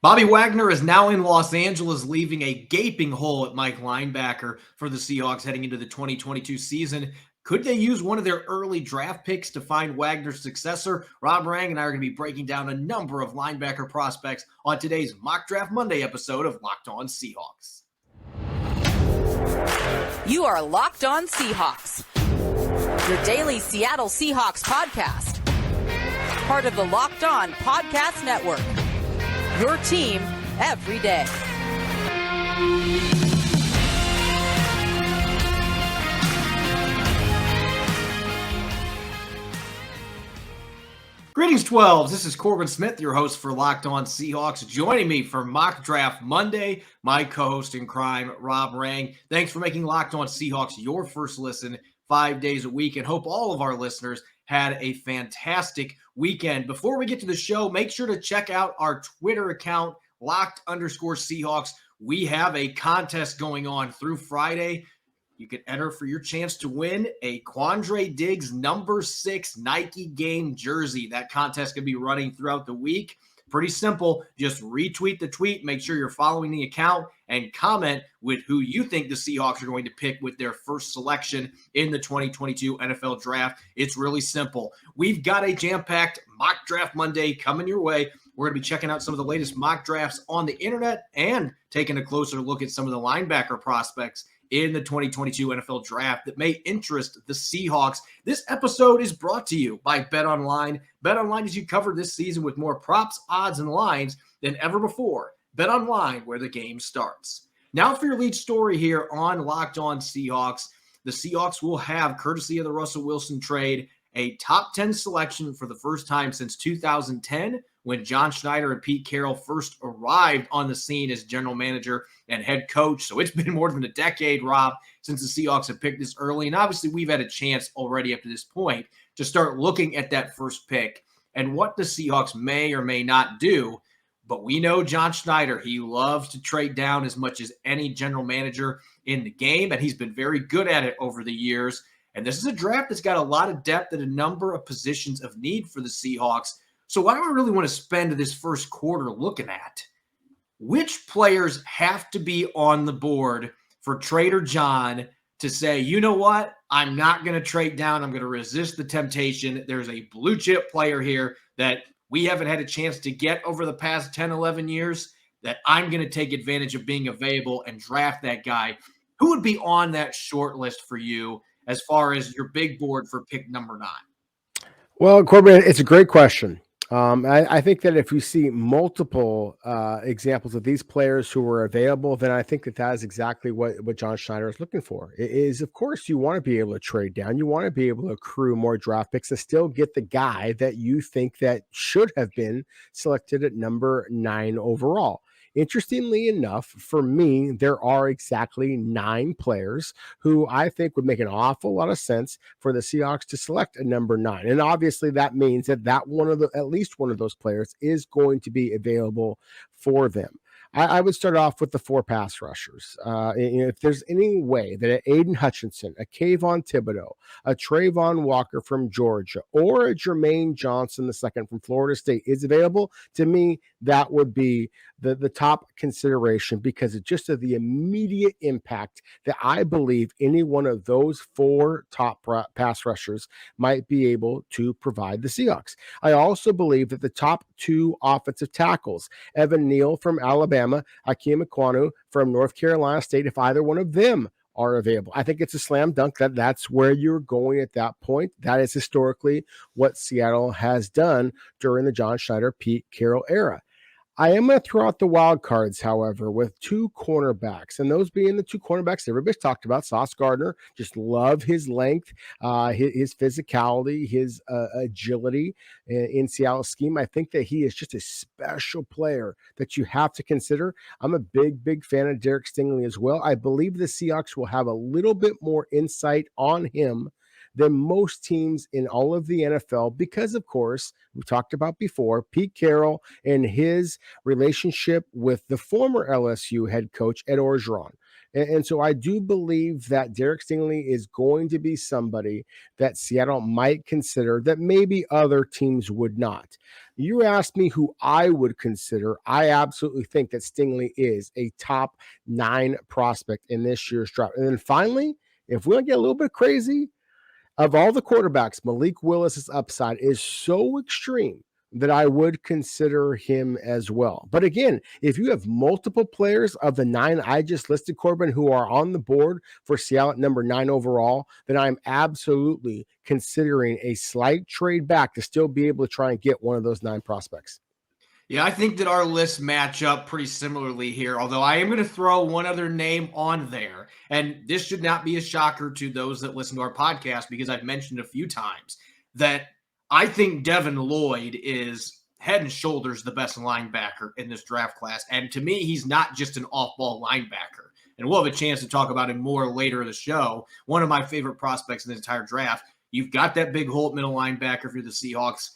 Bobby Wagner is now in Los Angeles, leaving a gaping hole at Mike linebacker for the Seahawks heading into the 2022 season. Could they use one of their early draft picks to find Wagner's successor? Rob Rang and I are going to be breaking down a number of linebacker prospects on today's Mock Draft Monday episode of Locked On Seahawks. You are Locked On Seahawks, your daily Seattle Seahawks podcast. Part of the Locked On Podcast Network, your team every day. Greetings, 12s. This is Corbin Smith, your host for Locked On Seahawks. Joining me for Mock Draft Monday, my co-host in crime, Rob Rang. Thanks for making Locked On Seahawks your first listen 5 days a week, and hope all of our listeners had a fantastic weekend. Before we get to the show, make sure to check out our Twitter account, Locked_Seahawks. We have a contest going on through Friday. You can enter for your chance to win a Quandre Diggs number 6 Nike game jersey. That contest can be running throughout the week. Pretty simple. Just retweet the tweet. Make sure you're following the account and comment with who you think the Seahawks are going to pick with their first selection in the 2022 NFL Draft. It's really simple. We've got a jam-packed Mock Draft Monday coming your way. We're going to be checking out some of the latest mock drafts on the internet and taking a closer look at some of the linebacker prospects in the 2022 NFL Draft that may interest the Seahawks. This episode is brought to you by BetOnline. BetOnline is you covered this season with more props, odds, and lines than ever before. BetOnline, where the game starts. Now for your lead story here on Locked On Seahawks. The Seahawks will have, courtesy of the Russell Wilson trade, a top 10 selection for the first time since 2010, when John Schneider and Pete Carroll first arrived on the scene as general manager and head coach. So it's been more than a decade, Rob, since the Seahawks have picked this early. And obviously we've had a chance already up to this point to start looking at that first pick and what the Seahawks may or may not do. But we know John Schneider, he loves to trade down as much as any general manager in the game, and he's been very good at it over the years. And this is a draft that's got a lot of depth at a number of positions of need for the Seahawks. So what do I really want to spend this first quarter looking at? Which players have to be on the board for Trader John to say, you know what? I'm not going to trade down. I'm going to resist the temptation. There's a blue chip player here that we haven't had a chance to get over the past 10, 11 years that I'm going to take advantage of being available and draft that guy. Who would be on that short list for you as far as your big board for pick number 9? Well, Corbin, it's a great question. I think that if you see multiple examples of these players who were available, then I think that is exactly what John Schneider is looking for. It is, of course, you want to be able to trade down. You want to be able to accrue more draft picks and still get the guy that you think that should have been selected at number 9 overall. Interestingly enough, for me, there are exactly 9 players who I think would make an awful lot of sense for the Seahawks to select a number 9. And obviously that means that at least one of those players is going to be available for them. I would start off with the 4 pass rushers. If there's any way that an Aiden Hutchinson, a Kayvon Thibodeau, a Trayvon Walker from Georgia, or a Jermaine Johnson II from Florida State is available, to me, that would be the top consideration because of just of the immediate impact that I believe any one of those 4 top pass rushers might be able to provide the Seahawks. I also believe that the top 2 offensive tackles, Evan Neal from Alabama, Hakeem Ekwonu from North Carolina State, if either one of them are available, I think it's a slam dunk that's where you're going at that point. That is historically what Seattle has done during the John Schneider, Pete Carroll era. I am going to throw out the wild cards, however, with 2 cornerbacks, and those being the 2 cornerbacks everybody's talked about. Sauce Gardner, just love his length, his physicality, his agility in Seattle's scheme. I think that he is just a special player that you have to consider. I'm a big fan of Derek Stingley as well. I believe the Seahawks will have a little bit more insight on him than most teams in all of the NFL because, of course, we talked about before, Pete Carroll and his relationship with the former LSU head coach, Ed Orgeron. And so I do believe that Derek Stingley is going to be somebody that Seattle might consider that maybe other teams would not. You asked me who I would consider. I absolutely think that Stingley is a top 9 prospect in this year's draft. And then finally, if we want to get a little bit crazy, of all the quarterbacks, Malik Willis's upside is so extreme that I would consider him as well. But again, if you have multiple players of the 9 I just listed, Corbin, who are on the board for Seattle at number 9 overall, then I'm absolutely considering a slight trade back to still be able to try and get one of those 9 prospects. Yeah, I think that our lists match up pretty similarly here, although I am going to throw one other name on there. And this should not be a shocker to those that listen to our podcast, because I've mentioned a few times that I think Devin Lloyd is head and shoulders the best linebacker in this draft class. And to me, he's not just an off-ball linebacker. And we'll have a chance to talk about him more later in the show. One of my favorite prospects in the entire draft. You've got that big hole at middle linebacker for the Seahawks.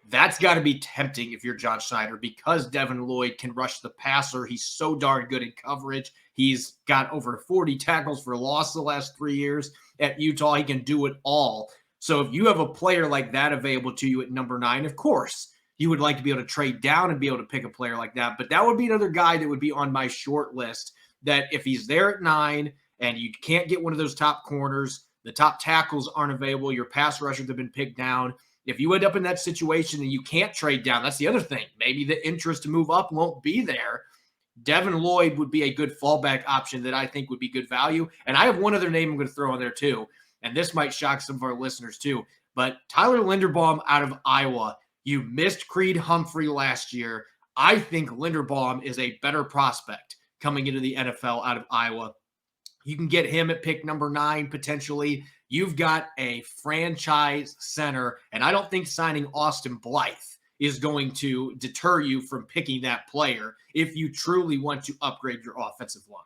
That's got to be tempting if you're John Schneider, because Devin Lloyd can rush the passer. He's so darn good in coverage. He's got over 40 tackles for loss the last 3 years at Utah. He can do it all. So if you have a player like that available to you at number 9, of course, you would like to be able to trade down and be able to pick a player like that. But that would be another guy that would be on my short list, that if he's there at 9 and you can't get one of those top corners, the top tackles aren't available, your pass rushers have been picked down. If you end up in that situation and you can't trade down, that's the other thing. Maybe the interest to move up won't be there. Devin Lloyd would be a good fallback option that I think would be good value. And I have one other name I'm going to throw in there too, and this might shock some of our listeners too. But Tyler Linderbaum out of Iowa. You missed Creed Humphrey last year. I think Linderbaum is a better prospect coming into the NFL out of Iowa. You can get him at pick number 9 potentially. You've got a franchise center, and I don't think signing Austin Blythe is going to deter you from picking that player if you truly want to upgrade your offensive line.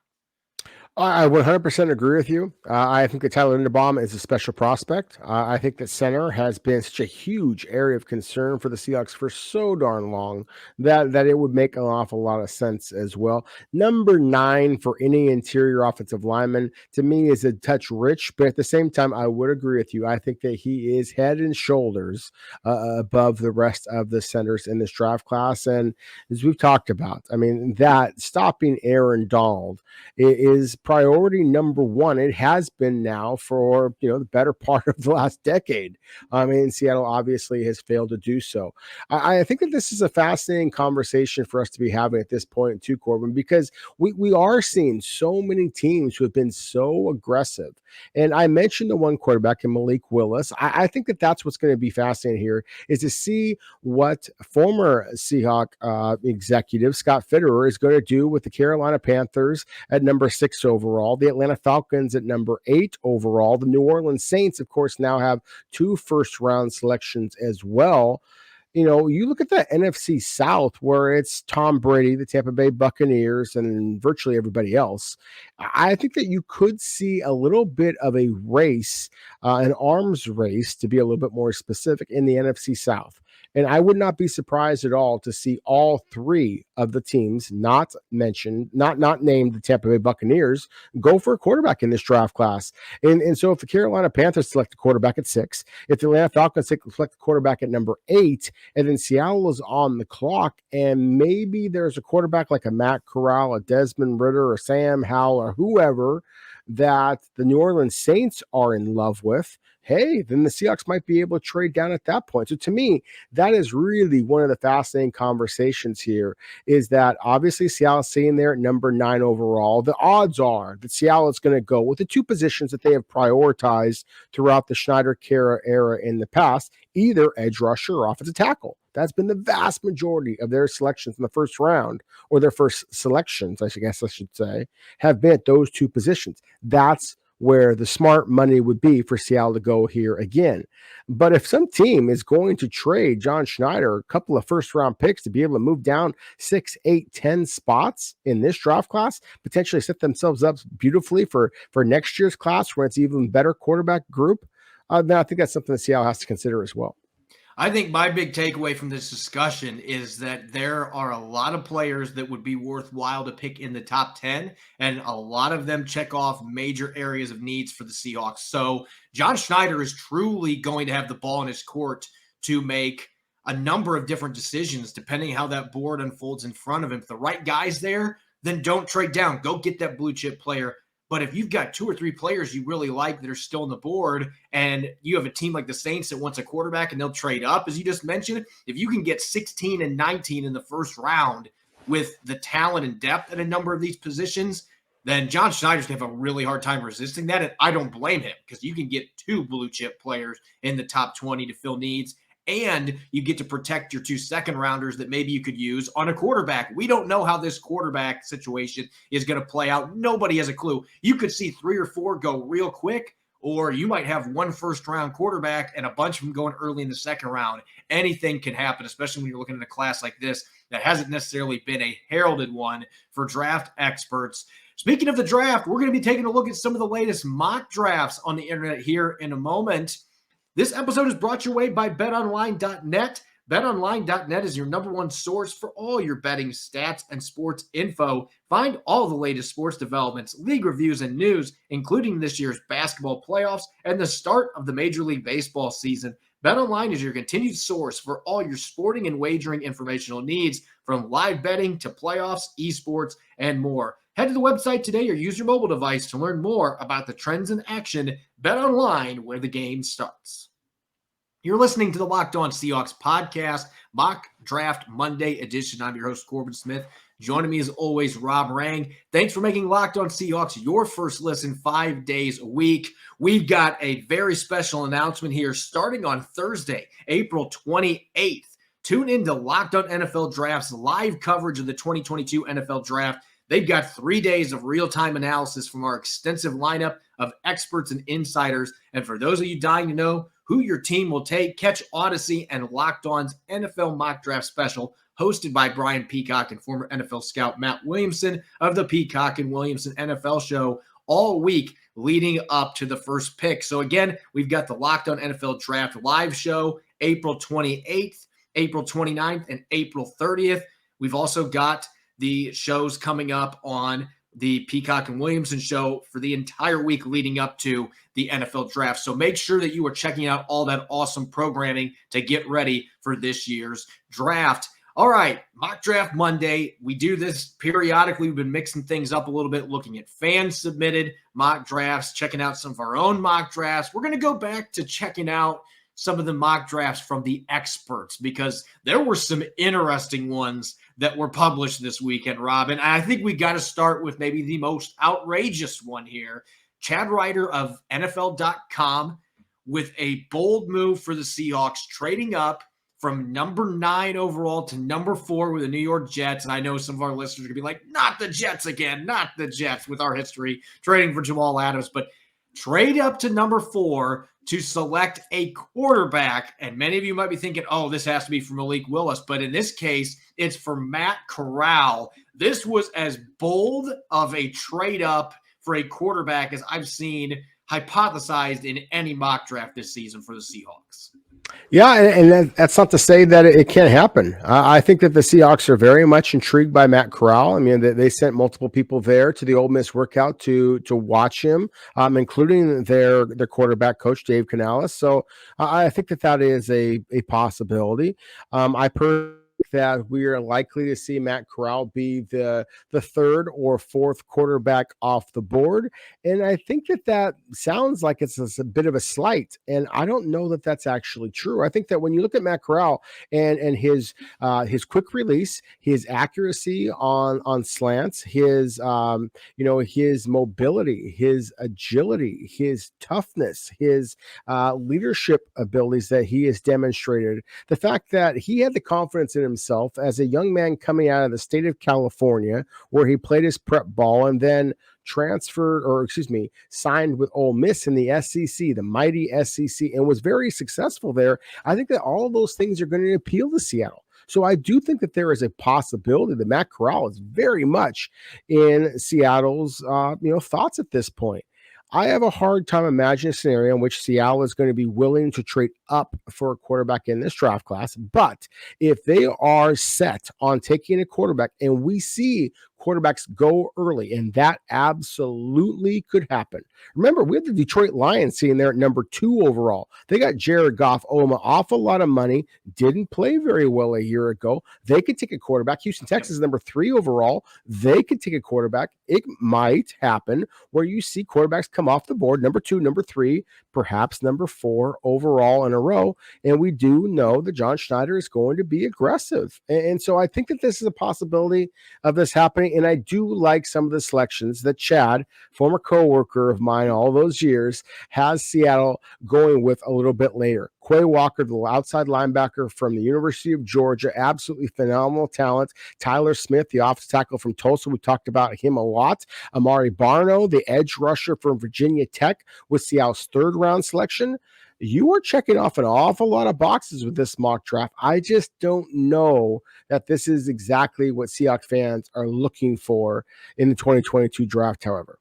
I 100% agree with you. I think that Tyler Linderbaum is a special prospect. I think that center has been such a huge area of concern for the Seahawks for so darn long that it would make an awful lot of sense as well. Number 9 for any interior offensive lineman to me is a touch rich, but at the same time, I would agree with you. I think that he is head and shoulders above the rest of the centers in this draft class. And as we've talked about, I mean, that stopping Aaron Donald is priority number 1. It has been now for the better part of the last decade. I mean, Seattle obviously has failed to do so. I think that this is a fascinating conversation for us to be having at this point too, Corbin, because we are seeing so many teams who have been so aggressive. And I mentioned the one quarterback in Malik Willis. I think that that's what's going to be fascinating here, is to see what former Seahawk executive Scott Fitterer is going to do with the Carolina Panthers at number 6 overall, the Atlanta Falcons at number 8 overall. The New Orleans Saints, of course, now have 2 first-round selections as well. You look at the NFC South, where it's Tom Brady, the Tampa Bay Buccaneers, and virtually everybody else. I think that you could see a little bit of a race, an arms race, to be a little bit more specific, in the NFC South. And I would not be surprised at all to see all 3 of the teams not mentioned, not named the Tampa Bay Buccaneers, go for a quarterback in this draft class. And so if the Carolina Panthers select a quarterback at 6, if the Atlanta Falcons select a quarterback at number 8, and then Seattle is on the clock, and maybe there's a quarterback like a Matt Corral, a Desmond Ridder, or Sam Howell, or whoever that the New Orleans Saints are in love with, hey, then the Seahawks might be able to trade down at that point. So to me, that is really one of the fascinating conversations here, is that obviously Seattle's sitting there at number 9 overall. The odds are that Seattle is going to go with the 2 positions that they have prioritized throughout the Schneider-Kara era in the past, either edge rusher or offensive tackle. That's been the vast majority of their selections in the first round, or their first selections, I should say, have been at those 2 positions. That's where the smart money would be for Seattle to go here again. But if some team is going to trade John Schneider a couple of first-round picks to be able to move down 6, 8, 10 spots in this draft class, potentially set themselves up beautifully for next year's class, where it's even better quarterback group, then I think that's something that Seattle has to consider as well. I think my big takeaway from this discussion is that there are a lot of players that would be worthwhile to pick in the top 10, and a lot of them check off major areas of needs for the Seahawks. So John Schneider is truly going to have the ball in his court to make a number of different decisions depending how that board unfolds in front of him. If the right guy's there, then don't trade down. Go get that blue chip player. But if you've got 2 or 3 players you really like that are still on the board, and you have a team like the Saints that wants a quarterback and they'll trade up, as you just mentioned, if you can get 16 and 19 in the first round with the talent and depth at a number of these positions, then John Schneider's going to have a really hard time resisting that. And I don't blame him, because you can get 2 blue chip players in the top 20 to fill needs. And you get to protect your 2 second rounders that maybe you could use on a quarterback. We don't know how this quarterback situation is going to play out. Nobody has a clue. You could see 3 or 4 go real quick, or you might have 1 first-round quarterback and a bunch of them going early in the second round. Anything can happen, especially when you're looking at a class like this that hasn't necessarily been a heralded one for draft experts. Speaking of the draft, we're going to be taking a look at some of the latest mock drafts on the internet here in a moment. This episode is brought your way by betonline.net. BetOnline.net is your #1 source for all your betting stats and sports info. Find all the latest sports developments, league reviews, and news, including this year's basketball playoffs and the start of the Major League Baseball season. BetOnline is your continued source for all your sporting and wagering informational needs, from live betting to playoffs, esports, and more. Head to the website today or use your mobile device to learn more about the trends in action. BetOnline, where the game starts. You're listening to the Locked On Seahawks podcast, Mock Draft Monday edition. I'm your host, Corbin Smith. Joining me as always, Rob Rang. Thanks for making Locked On Seahawks your first listen 5 days a week. We've got a very special announcement here starting on Thursday, April 28th. Tune in to Locked On NFL Draft's live coverage of the 2022 NFL Draft. They've got 3 days of real-time analysis from our extensive lineup of experts and insiders. And for those of you dying to know who your team will take, catch Odyssey and Locked On's NFL Mock Draft Special, hosted by Brian Peacock and former NFL scout Matt Williamson of the Peacock and Williamson NFL Show, all week leading up to the first pick. So again, we've got the Locked On NFL Draft live show, April 28th, April 29th, and April 30th. We've also got the shows coming up on the Peacock and Williamson Show for the entire week leading up to the NFL Draft. So make sure that you are checking out all that awesome programming to get ready for this year's draft. All right, Mock Draft Monday. We do this periodically. We've been mixing things up a little bit, looking at fan-submitted mock drafts, checking out some of our own mock drafts. We're going to go back to checking out some of the mock drafts from the experts, because there were some interesting ones that were published this weekend, Rob. And I think we got to start with maybe the most outrageous one here. Chad Ryder of NFL.com with a bold move for the Seahawks, trading up from number 9 overall to number 4 with the New York Jets. And I know some of our listeners are going to be like, not the Jets again, not the Jets, with our history trading for Jamal Adams. But trade up to number 4 to select a quarterback. And many of you might be thinking, oh, this has to be for Malik Willis. But in this case, it's for Matt Corral. This was as bold of a trade up for a quarterback as I've seen hypothesized in any mock draft this season for the Seahawks. Yeah, and that's not to say that it can't happen. I think that the Seahawks are very much intrigued by Matt Corral. I mean, they sent multiple people there to the Ole Miss workout to watch him, including their quarterback coach, Dave Canales. So I think that is a possibility. I personally that we are likely to see Matt Corral be the 3rd or 4th quarterback off the board. And I think that sounds like it's a bit of a slight. And I don't know that that's actually true. I think that when you look at Matt Corral and his quick release, his accuracy on slants, his his mobility, his agility, his toughness, his leadership abilities that he has demonstrated, the fact that he had the confidence in himself as a young man coming out of the state of California, where he played his prep ball and then signed with Ole Miss in the SEC, the mighty SEC, and was very successful there. I think that all of those things are going to appeal to Seattle. So I do think that there is a possibility that Matt Corral is very much in Seattle's thoughts at this point. I have a hard time imagining a scenario in which Seattle is going to be willing to trade up for a quarterback in this draft class. But if they are set on taking a quarterback, and we see quarterbacks go early, and that absolutely could happen. Remember, we had the Detroit Lions sitting there at number 2 overall. They got Jared Goff, an awful lot of money, didn't play very well a year ago. They could take a quarterback. Houston, Texas, number 3 overall. They could take a quarterback. It might happen where you see quarterbacks come off the board, number 2, number 3, perhaps number 4 overall in a row. And we do know that John Schneider is going to be aggressive. And so I think that this is a possibility of this happening. And I do like some of the selections that Chad, former coworker of mine all those years, has Seattle going with a little bit later. Kway Walker, the outside linebacker from the University of Georgia, absolutely phenomenal talent. Tyler Smith, the offensive tackle from Tulsa, we talked about him a lot. Amari Barno, the edge rusher from Virginia Tech, with Seattle's 3rd round selection. You are checking off an awful lot of boxes with this mock draft. I just don't know that this is exactly what Seahawks fans are looking for in the 2022 draft, however.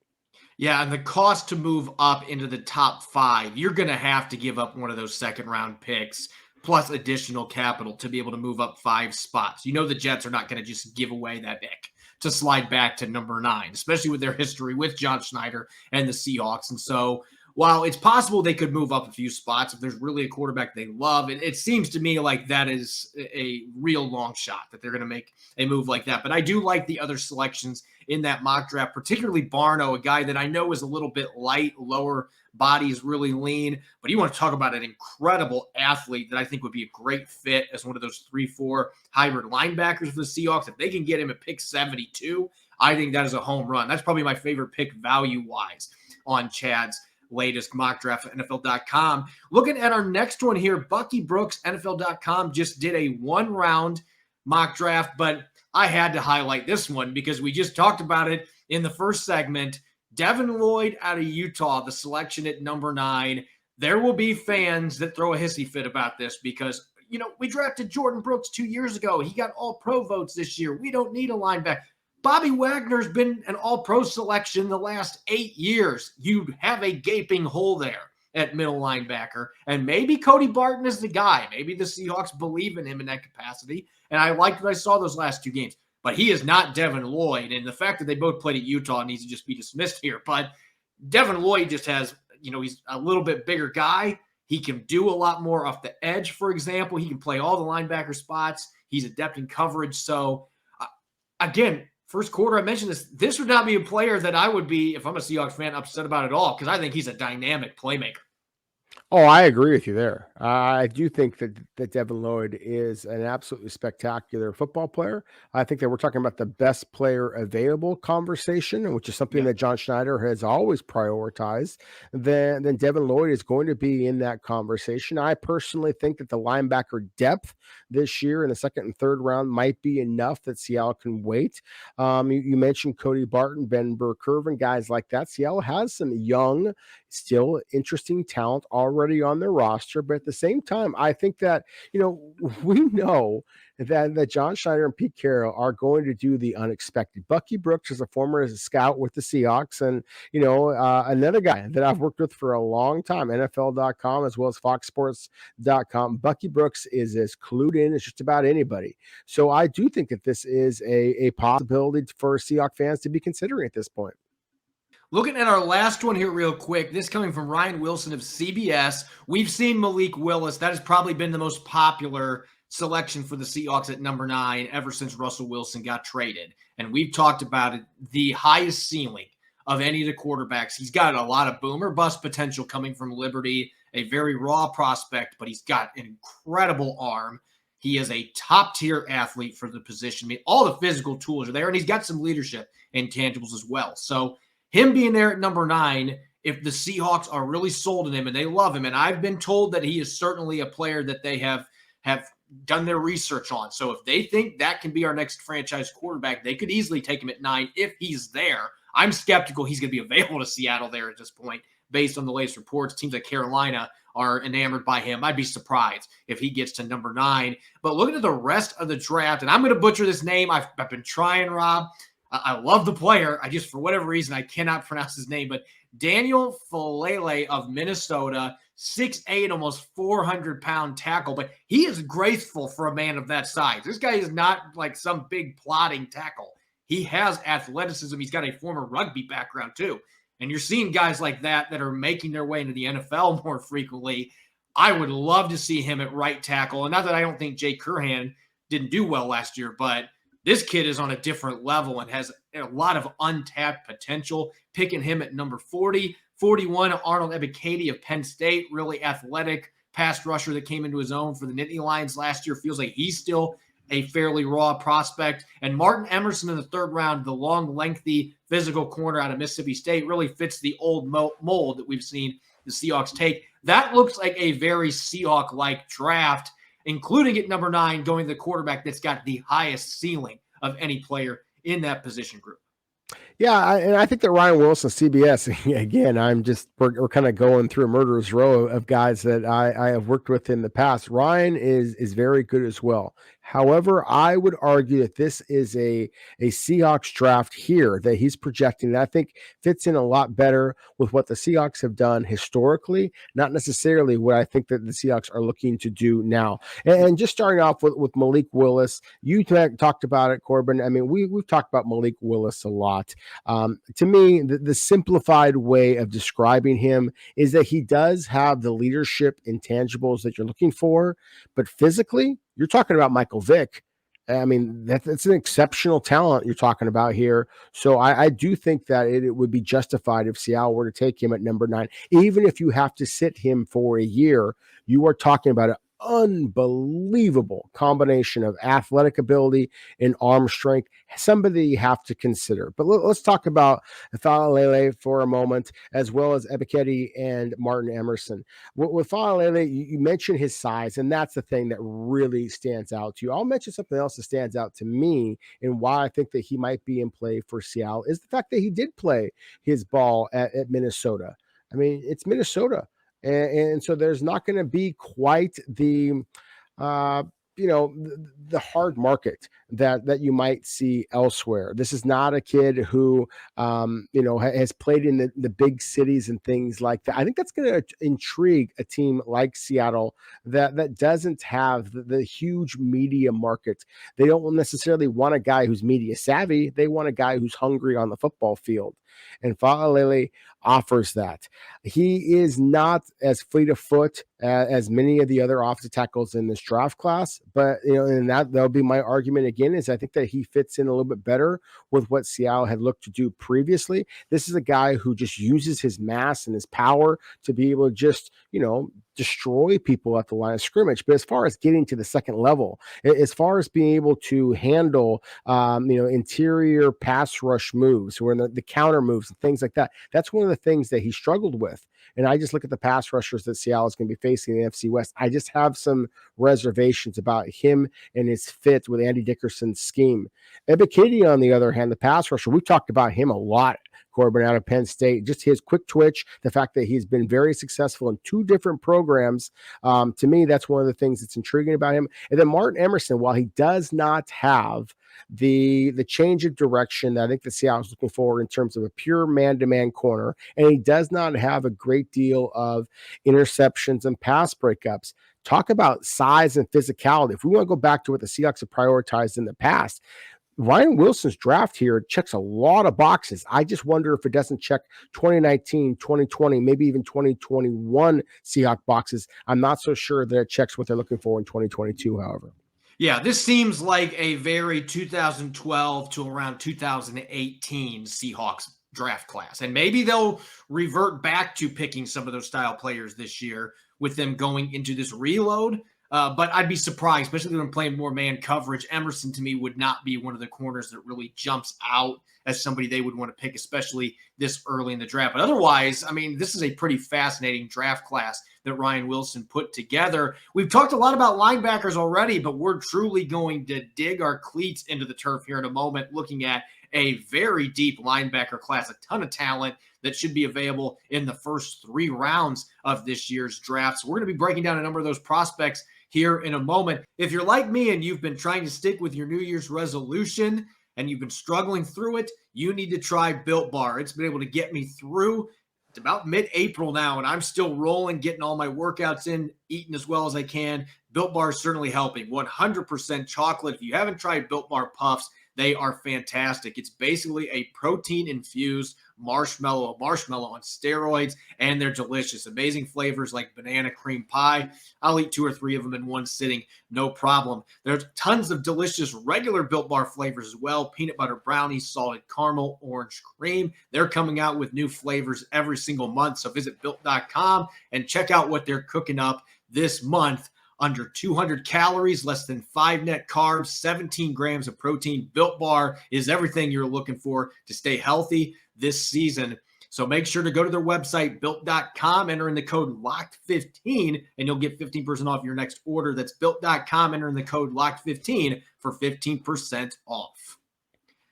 Yeah, and the cost to move up into the top 5, you're going to have to give up one of those second-round picks plus additional capital to be able to move up 5 spots. You know the Jets are not going to just give away that pick to slide back to number 9, especially with their history with John Schneider and the Seahawks. And so while it's possible they could move up a few spots if there's really a quarterback they love, it seems to me like that is a real long shot that they're going to make a move like that. But I do like the other selections in that mock draft, particularly Barno, a guy that I know is a little bit light, lower body is really lean, but you want to talk about an incredible athlete that I think would be a great fit as one of those 3-4 hybrid linebackers for the Seahawks. If they can get him at pick 72, I think that is a home run. That's probably my favorite pick value-wise on Chad's latest mock draft at NFL.com. Looking at our next one here, Bucky Brooks, NFL.com just did a 1-round mock draft, but I had to highlight this one because we just talked about it in the first segment. Devin Lloyd out of Utah, the selection at number 9. There will be fans that throw a hissy fit about this because, we drafted Jordan Brooks 2 years ago. He got all pro votes this year. We don't need a linebacker. Bobby Wagner's been an all-pro selection the last 8 years. You'd have a gaping hole there at middle linebacker. And maybe Cody Barton is the guy. Maybe the Seahawks believe in him in that capacity. And I liked what I saw those last 2 games. But he is not Devin Lloyd. And the fact that they both played at Utah needs to just be dismissed here. But Devin Lloyd just has, he's a little bit bigger guy. He can do a lot more off the edge, for example. He can play all the linebacker spots. He's adept in coverage. So, again, first quarter, I mentioned this. This would not be a player that I would be, if I'm a Seahawks fan, upset about at all because I think he's a dynamic playmaker. Oh, I agree with you there. I do think that Devin Lloyd is an absolutely spectacular football player. I think that we're talking about the best player available conversation, which is something that John Schneider has always prioritized. Then Devin Lloyd is going to be in that conversation. I personally think that the linebacker depth this year in the 2nd and 3rd round might be enough that Seattle can wait. You mentioned Cody Barton, Ben Burr-Kirven, guys like that. Seattle has some young, still interesting talent already on their roster, but at the same time, I think that, we know that John Schneider and Pete Carroll are going to do the unexpected. Bucky Brooks is a former scout with the Seahawks, and, another guy that I've worked with for a long time, NFL.com as well as FoxSports.com. Bucky Brooks is as clued in as just about anybody. So I do think that this is a possibility for Seahawks fans to be considering at this point. Looking at our last one here real quick, this coming from Ryan Wilson of CBS. We've seen Malik Willis. That has probably been the most popular selection for the Seahawks at number 9 ever since Russell Wilson got traded. And we've talked about it, the highest ceiling of any of the quarterbacks. He's got a lot of boom or bust potential coming from Liberty, a very raw prospect, but he's got an incredible arm. He is a top-tier athlete for the position. I mean, all the physical tools are there, and he's got some leadership intangibles as well. So him being there at number 9, if the Seahawks are really sold on him and they love him, and I've been told that he is certainly a player that they have done their research on. So if they think that can be our next franchise quarterback, they could easily take him at 9 if he's there. I'm skeptical he's going to be available to Seattle there at this point based on the latest reports. Teams like Carolina are enamored by him. I'd be surprised if he gets to number 9. But looking at the rest of the draft, and I'm going to butcher this name. I've been trying, Rob. I love the player. I just, for whatever reason, I cannot pronounce his name. But Daniel Fellaille of Minnesota, 6'8", almost 400-pound tackle. But he is graceful for a man of that size. This guy is not like some big plodding tackle. he has athleticism. He's got a former rugby background too. And you're seeing guys like that are making their way into the NFL more frequently. I would love to see him at right tackle. And not that I don't think Jake Curhan didn't do well last year, but this kid is on a different level and has a lot of untapped potential. Picking him at number 40, 41, Arnold Ebiketie of Penn State, really athletic pass rusher that came into his own for the Nittany Lions last year. Feels like he's still a fairly raw prospect. And Martin Emerson in the third round, the long, lengthy, physical corner out of Mississippi State, really fits the old mold that we've seen the Seahawks take. That looks like a very Seahawk-like draft, including at number 9, going to the quarterback that's got the highest ceiling of any player in that position group. Yeah, and I think that Ryan Wilson, CBS, again, we're kind of going through a murderer's row of guys that I have worked with in the past. Ryan is very good as well. However, I would argue that this is a Seahawks draft here that he's projecting that I think fits in a lot better with what the Seahawks have done historically, not necessarily what I think that the Seahawks are looking to do now. And just starting off with Malik Willis, you talked about it, Corbin. I mean, we've talked about Malik Willis a lot. To me, the simplified way of describing him is that he does have the leadership intangibles that you're looking for, but physically, you're talking about Michael Vick. I mean, that's an exceptional talent you're talking about here. So I do think that it would be justified if Seattle were to take him at number 9. Even if you have to sit him for a year, you are talking about an unbelievable combination of athletic ability and arm strength, somebody you have to consider. But let's talk about Fellaille for a moment, as well as Ebiketie and Martin Emerson. With Fellaille, you mentioned his size, and that's the thing that really stands out to you. I'll mention something else that stands out to me and why I think that he might be in play for Seattle is the fact that he did play his ball at Minnesota. I mean, it's Minnesota. And so there's not going to be quite the, the hard market that you might see elsewhere. This is not a kid who, has played in the big cities and things like that. I think that's going to intrigue a team like Seattle that doesn't have the huge media market. They don't necessarily want a guy who's media savvy. They want a guy who's hungry on the football field. And Fellaille offers that. He is not as fleet of foot as many of the other offensive tackles in this draft class, but and that'll be my argument again, is I think that he fits in a little bit better with what Seattle had looked to do previously. This is a guy who just uses his mass and his power to be able to just, destroy people at the line of scrimmage. But as far as getting to the second level, as far as being able to handle, interior pass rush moves or the counter moves and things like that, that's one of the things that he struggled with. And I just look at the pass rushers that Seattle is going to be facing in the NFC West. I just have some reservations about him and his fit with Andy Dickerson's scheme. Ebiketie, on the other hand, the pass rusher, we've talked about him a lot, Corbin, out of Penn State. Just his quick twitch, the fact that he's been very successful in 2 different programs. To me, that's one of the things that's intriguing about him. And then Martin Emerson, while he does not have the change of direction that I think the Seahawks is looking for in terms of a pure man-to-man corner, and he does not have a great deal of interceptions and pass breakups. Talk about size and physicality. If we want to go back to what the Seahawks have prioritized in the past, Ryan Wilson's draft here checks a lot of boxes. I just wonder if it doesn't check 2019, 2020, maybe even 2021 Seahawks boxes. I'm not so sure that it checks what they're looking for in 2022, however. Yeah, this seems like a very 2012 to around 2018 Seahawks draft class. And maybe they'll revert back to picking some of those style players this year with them going into this reload. But I'd be surprised, especially when playing more man coverage. Emerson, to me, would not be one of the corners that really jumps out as somebody they would want to pick, especially this early in the draft. But otherwise, I mean, this is a pretty fascinating draft class that Ryan Wilson put together. We've talked a lot about linebackers already, but we're truly going to dig our cleats into the turf here in a moment, looking at a very deep linebacker class, a ton of talent that should be available in the first 3 rounds of this year's draft. So we're going to be breaking down a number of those prospects here in a moment. If you're like me and you've been trying to stick with your New Year's resolution and you've been struggling through it, you need to try Built Bar. It's been able to get me through. It's about mid-April now, and I'm still rolling, getting all my workouts in, eating as well as I can. Built Bar is certainly helping. 100% chocolate. If you haven't tried Built Bar Puffs, They are fantastic. It's basically a protein-infused marshmallow on steroids, and they're delicious. Amazing flavors like banana cream pie. I'll eat 2 or 3 of them in one sitting, no problem. There's tons of delicious regular Built Bar flavors as well. Peanut butter brownie, salted caramel, orange cream. They're coming out with new flavors every single month. So visit built.com and check out what they're cooking up this month. Under 200 calories, less than 5 net carbs, 17 grams of protein. Built Bar is everything you're looking for to stay healthy this season. So make sure to go to their website, built.com, enter in the code LOCKED15, and you'll get 15% off your next order. That's built.com, enter in the code LOCKED15 for 15% off.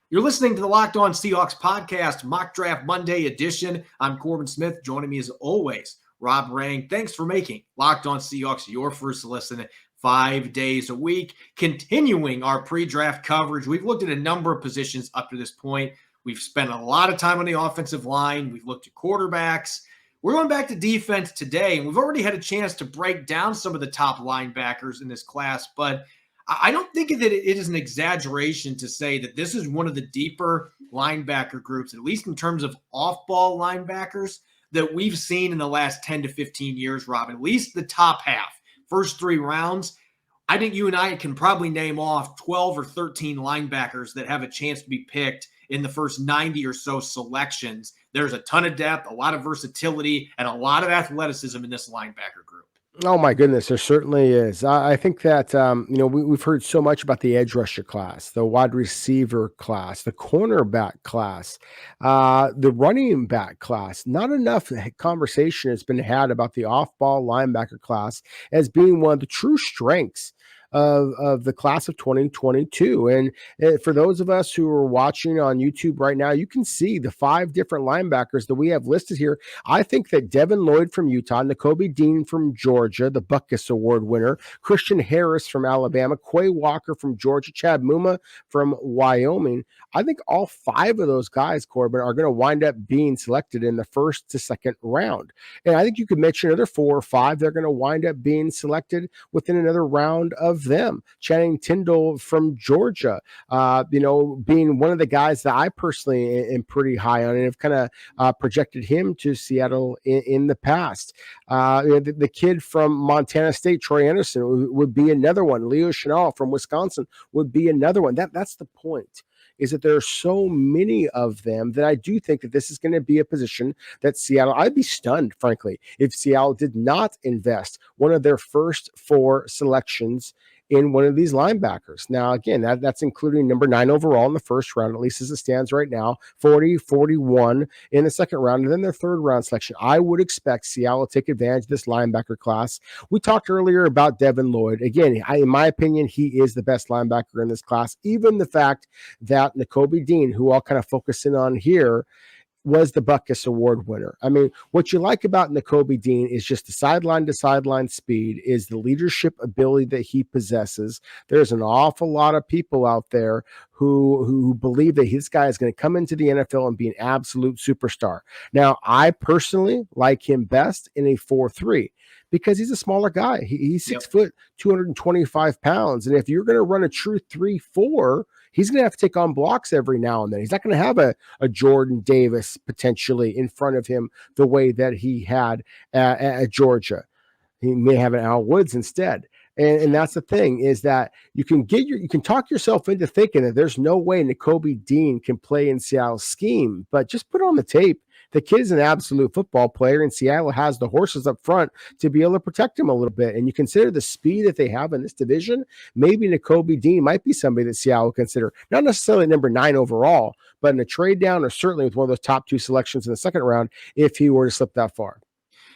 You're listening to the Locked On Seahawks podcast, Mock Draft Monday edition. I'm Corbin Smith. Joining me as always, Rob Rang. Thanks for making Locked On Seahawks your first listen 5 days a week. Continuing our pre-draft coverage, we've looked at a number of positions up to this point. We've spent a lot of time on the offensive line. We've looked at quarterbacks. We're going back to defense today, and we've already had a chance to break down some of the top linebackers in this class, but I don't think that it is an exaggeration to say that this is one of the deeper linebacker groups, at least in terms of off-ball linebackers, that we've seen in the last 10 to 15 years, Rob, at least the top half, first 3 rounds. I think you and I can probably name off 12 or 13 linebackers that have a chance to be picked in the first 90 or so selections. There's a ton of depth, a lot of versatility, and a lot of athleticism in this linebacker group. Oh my goodness, there certainly is. I think that we've heard so much about the edge rusher class, the wide receiver class, the cornerback class, the running back class. Not enough conversation has been had about the off-ball linebacker class as being one of the true strengths of the class of 2022. And for those of us who are watching on YouTube right now, you can see the 5 different linebackers that we have listed here. I think that Devin Lloyd from Utah, Nakobe Dean from Georgia, the Butkus Award winner, Christian Harris from Alabama, Kway Walker from Georgia, Chad Muma from Wyoming. I think all 5 of those guys, Corbin, are going to wind up being selected in the first to second round. And I think you could mention another 4 or 5 that are going to wind up being selected within another round of them. Channing Tyndall from Georgia, being one of the guys that I personally am pretty high on and have kind of projected him to Seattle in the past. The kid from Montana State, Troy Anderson, would be another one. Leo Chenal from Wisconsin would be another one. That's the point, is that there are so many of them that I do think that this is going to be a position that Seattle, I'd be stunned, frankly, if Seattle did not invest one of their first 4 selections in one of these linebackers. Now, again, that's including number 9 overall in the first round, at least as it stands right now, 40, 41 in the second round, and then their third round selection. I would expect Seattle to take advantage of this linebacker class. We talked earlier about Devin Lloyd. Again, in my opinion, he is the best linebacker in this class. Even the fact that Nakobe Dean, who I'll kind of focus in on here, was the Butkus Award winner. I mean, what you like about Nakobe Dean is just the sideline to sideline speed, is the leadership ability that he possesses. There's an awful lot of people out there who believe that this guy is going to come into the NFL and be an absolute superstar. Now, I personally like him best in a 4-3 because he's a smaller guy. He's 6 foot, 225 pounds. And if you're going to run a true 3-4, he's going to have to take on blocks every now and then. He's not going to have a Jordan Davis potentially in front of him the way that he had at Georgia. He may have an Al Woods instead. And that's the thing, is that you can talk yourself into thinking that there's no way Nakobe Dean can play in Seattle's scheme, but just put on the tape. The kid is an absolute football player, and Seattle has the horses up front to be able to protect him a little bit. And you consider the speed that they have in this division, maybe Nakobe Dean might be somebody that Seattle will consider, not necessarily number 9 overall, but in a trade down or certainly with one of those top 2 selections in the second round if he were to slip that far.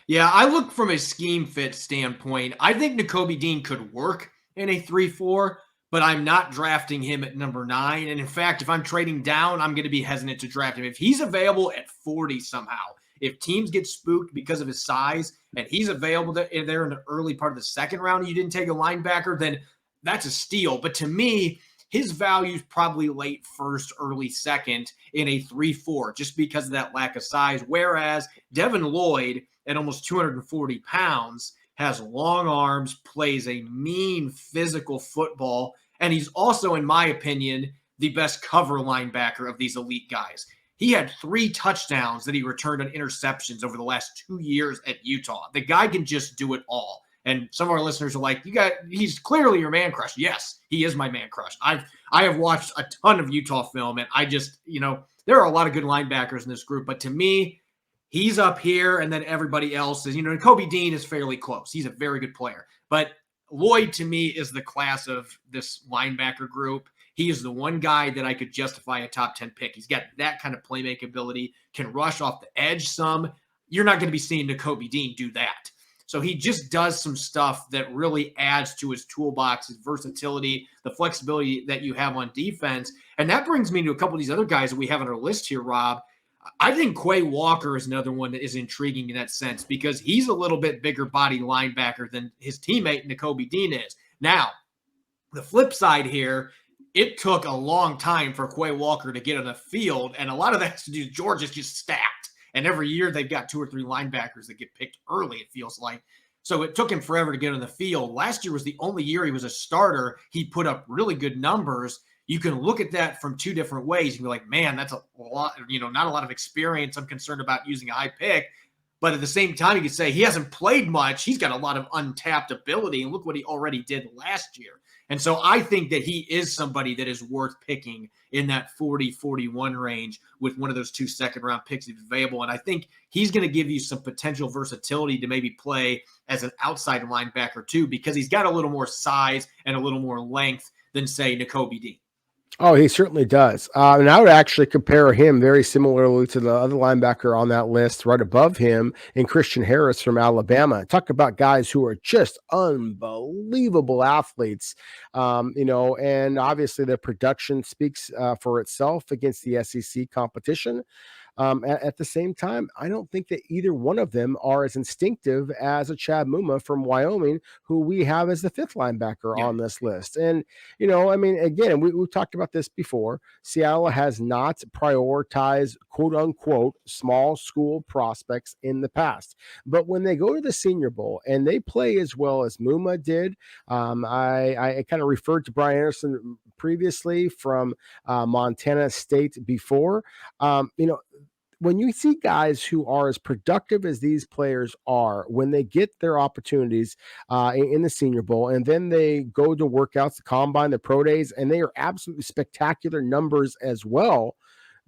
Yeah, I look from a scheme fit standpoint. I think Nakobe Dean could work in a 3-4, but I'm not drafting him at number 9. And in fact, if I'm trading down, I'm going to be hesitant to draft him. If he's available at 40 somehow, if teams get spooked because of his size and he's available there in the early part of the second round, and you didn't take a linebacker, then that's a steal. But to me, his value is probably late first, early second in a 3-4, just because of that lack of size. Whereas Devin Lloyd, at almost 240 pounds, has long arms, plays a mean physical football, and he's also, in my opinion, the best cover linebacker of these elite guys. He had 3 touchdowns that he returned on interceptions over the last 2 years at Utah. The guy can just do it all. And some of our listeners are like, he's clearly your man crush. Yes, he is my man crush. I have watched a ton of Utah film, and I just, there are a lot of good linebackers in this group, but to me, he's up here, and then everybody else is, Nakobe Dean is fairly close. He's a very good player. But Lloyd, to me, is the class of this linebacker group. He is the one guy that I could justify a top 10 pick. He's got that kind of playmaking ability, can rush off the edge some. You're not going to be seeing Nakobe Dean do that. So he just does some stuff that really adds to his toolbox, his versatility, the flexibility that you have on defense. And that brings me to a couple of these other guys that we have on our list here, Rob. I think Kway Walker is another one that is intriguing in that sense because he's a little bit bigger body linebacker than his teammate Nakobe Dean is. Now, the flip side here, it took a long time for Kway Walker to get on the field, and a lot of that has to do with Georgia's just stacked. And every year they've got 2 or 3 linebackers that get picked early, it feels like. So it took him forever to get on the field. Last year was the only year he was a starter. He put up really good numbers. You can look at that from 2 different ways. You can be like, man, that's a lot, not a lot of experience. I'm concerned about using a high pick. But at the same time, you could say he hasn't played much. He's got a lot of untapped ability. And look what he already did last year. And so I think that he is somebody that is worth picking in that 40-41 range with one of those 2 second-round picks if available. And I think he's going to give you some potential versatility to maybe play as an outside linebacker too, because he's got a little more size and a little more length than, say, Nakobe Dean. Oh, he certainly does. And I would actually compare him very similarly to the other linebacker on that list right above him in Christian Harris from Alabama. Talk about guys who are just unbelievable athletes, and obviously their production speaks for itself against the SEC competition. At the same time, I don't think that either one of them are as instinctive as a Chad Muma from Wyoming, who we have as the 5th linebacker on this list. And, again, we've talked about this before. Seattle has not prioritized, quote unquote, small school prospects in the past. But when they go to the Senior Bowl and they play as well as Muma did, I kind of referred to Brian Anderson previously from Montana State before, when you see guys who are as productive as these players are, when they get their opportunities in the Senior Bowl, and then they go to workouts, the combine, the pro days, and they are absolutely spectacular numbers as well,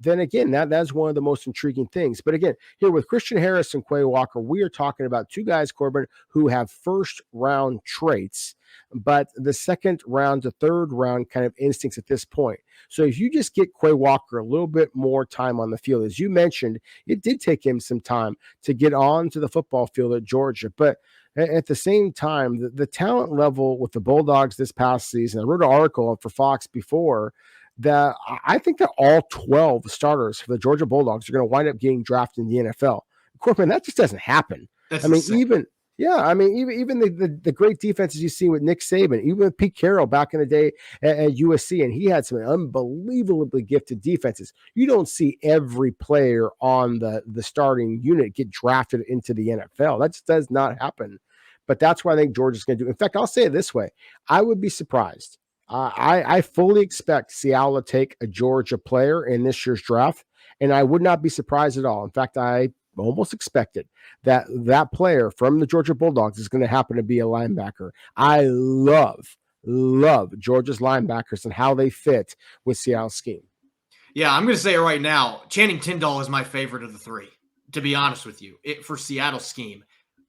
then again, that's one of the most intriguing things. But again, here with Christian Harris and Kway Walker, we are talking about 2 guys, Corbin, who have first-round traits, but the second round to third round kind of instincts at this point. So if you just get Kway Walker a little bit more time on the field, as you mentioned, it did take him some time to get onto the football field at Georgia. But at the same time, the talent level with the Bulldogs this past season, I wrote an article for Fox before that I think that all 12 starters for the Georgia Bulldogs are going to wind up getting drafted in the NFL. Corbin, that just doesn't happen. Even the great defenses you see with Nick Saban, even with Pete Carroll back in the day at USC, and he had some unbelievably gifted defenses. You don't see every player on the starting unit get drafted into the NFL. That just does not happen. But that's what I think Georgia's going to do. In fact, I'll say it this way. I would be surprised. I fully expect Seattle to take a Georgia player in this year's draft, and I would not be surprised at all. In fact, I almost expected that player from the Georgia Bulldogs is going to happen to be a linebacker. I love Georgia's linebackers and how they fit with Seattle's scheme. Yeah, I'm going to say it right now. Channing Tyndall is my favorite of the 3, to be honest with you, for Seattle's scheme.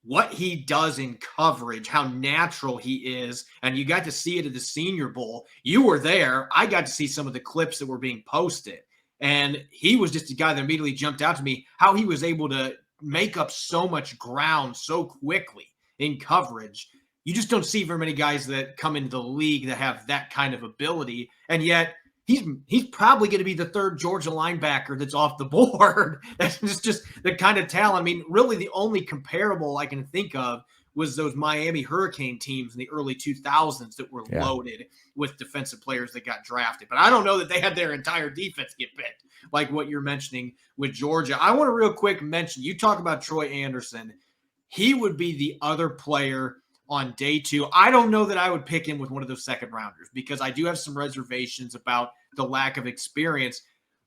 What he does in coverage, how natural he is, and you got to see it at the Senior Bowl. You were there. I got to see some of the clips that were being posted, and he was just a guy that immediately jumped out to me, how he was able to make up so much ground so quickly in coverage. You just don't see very many guys that come into the league that have that kind of ability, and yet he's probably going to be the 3rd Georgia linebacker that's off the board. That's just the kind of talent. I mean, really the only comparable I can think of was those Miami Hurricane teams in the early 2000s that were loaded with defensive players that got drafted. But I don't know that they had their entire defense get picked like what you're mentioning with Georgia. I want to real quick mention, you talk about Troy Anderson. He would be the other player on day 2. I don't know that I would pick him with one of those second rounders because I do have some reservations about the lack of experience.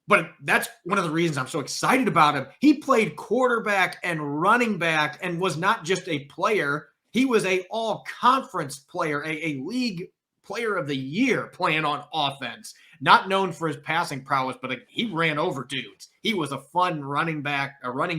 But that's one of the reasons I'm so excited about him. He played quarterback and running back and was not just a player. He was a all-conference player, a league player of the year playing on offense. Not known for his passing prowess, but he ran over dudes. He was a fun running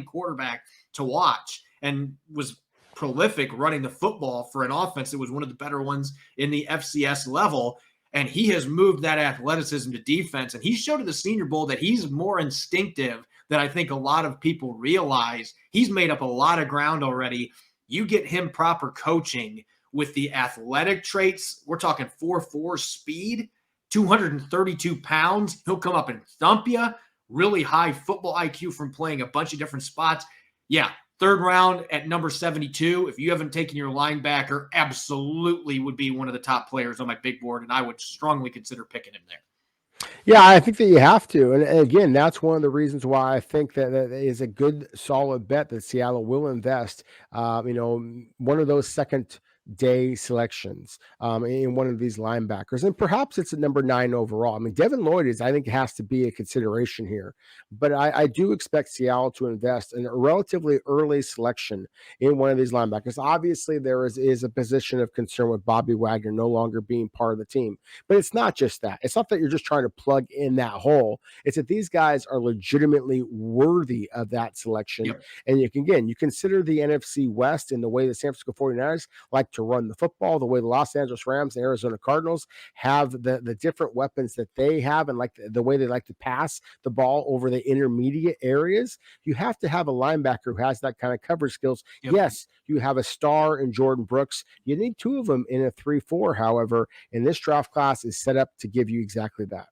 quarterback to watch, and was prolific running the football for an offense that was one of the better ones in the FCS level. And he has moved that athleticism to defense. And he showed at the Senior Bowl that he's more instinctive than I think a lot of people realize. He's made up a lot of ground already. You get him proper coaching with the athletic traits. We're talking 4.4 speed, 232 pounds. He'll come up and thump you. Really high football IQ from playing a bunch of different spots. Yeah, third round at number 72. If you haven't taken your linebacker, absolutely would be one of the top players on my big board, and I would strongly consider picking him there. Yeah, I think that you have to. And again, that's one of the reasons why I think that is a good, solid bet that Seattle will invest. One of those second day selections in one of these linebackers, and perhaps it's at number 9 overall. I mean, Devin Lloyd I think has to be a consideration here, but I do expect Seattle to invest in a relatively early selection in one of these linebackers. Obviously, there is a position of concern with Bobby Wagner no longer being part of the team, but it's not just that. It's not that you're just trying to plug in that hole. It's that these guys are legitimately worthy of that selection. Yep. And you consider the NFC West in the way the San Francisco 49ers like to run the football, the way the Los Angeles Rams and Arizona Cardinals have the different weapons that they have, and like the way they like to pass the ball over the intermediate areas. You have to have a linebacker who has that kind of coverage skills. Yep. Yes, you have a star in Jordan Brooks. You need 2 of them in a 3-4, however, and this draft class is set up to give you exactly that.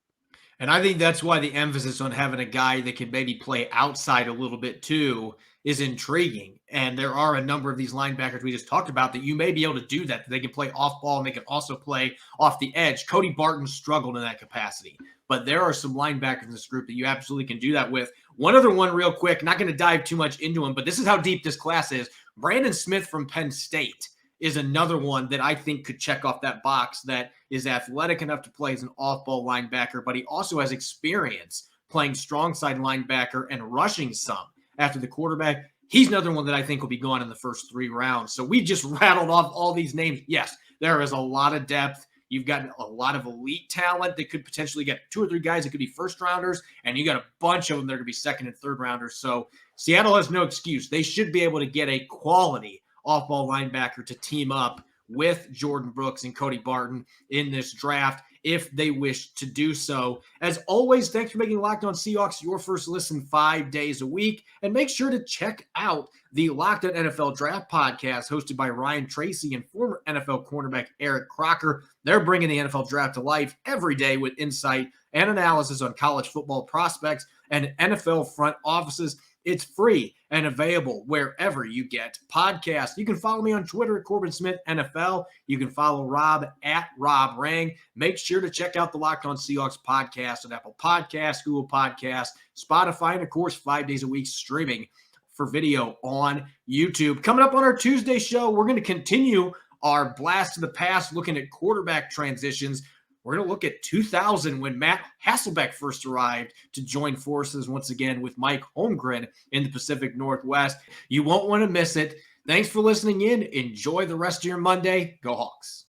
And I think that's why the emphasis on having a guy that can maybe play outside a little bit too is intriguing. And there are a number of these linebackers we just talked about that you may be able to do that. They can play off ball and they can also play off the edge. Cody Barton struggled in that capacity, but there are some linebackers in this group that you absolutely can do that with. One other one real quick, not going to dive too much into him, but this is how deep this class is. Brandon Smith from Penn State is another one that I think could check off that box, that is athletic enough to play as an off-ball linebacker, but he also has experience playing strong side linebacker and rushing some after the quarterback. He's another one that I think will be gone in the first 3 rounds. So we just rattled off all these names. Yes, there is a lot of depth. You've got a lot of elite talent that could potentially get 2 or 3 guys that could be first rounders, and you got a bunch of them that are going to be second and third rounders. So Seattle has no excuse. They should be able to get a quality off-ball linebacker to team up with Jordan Brooks and Cody Barton in this draft if they wish to do so. As always, thanks for making Locked On Seahawks your first listen 5 days a week. And make sure to check out the Locked On NFL Draft podcast hosted by Ryan Tracy and former NFL cornerback Eric Crocker. They're bringing the NFL Draft to life every day with insight and analysis on college football prospects and NFL front offices. It's free and available wherever you get podcasts. You can follow me on Twitter at Corbin Smith NFL. You can follow Rob at Rob Rang. Make sure to check out the Locked On Seahawks podcast on Apple Podcasts, Google Podcasts, Spotify, and of course, 5 days a week streaming for video on YouTube. Coming up on our Tuesday show, we're going to continue our blast to the past, looking at quarterback transitions. We're going to look at 2000 when Matt Hasselbeck first arrived to join forces once again with Mike Holmgren in the Pacific Northwest. You won't want to miss it. Thanks for listening in. Enjoy the rest of your Monday. Go Hawks.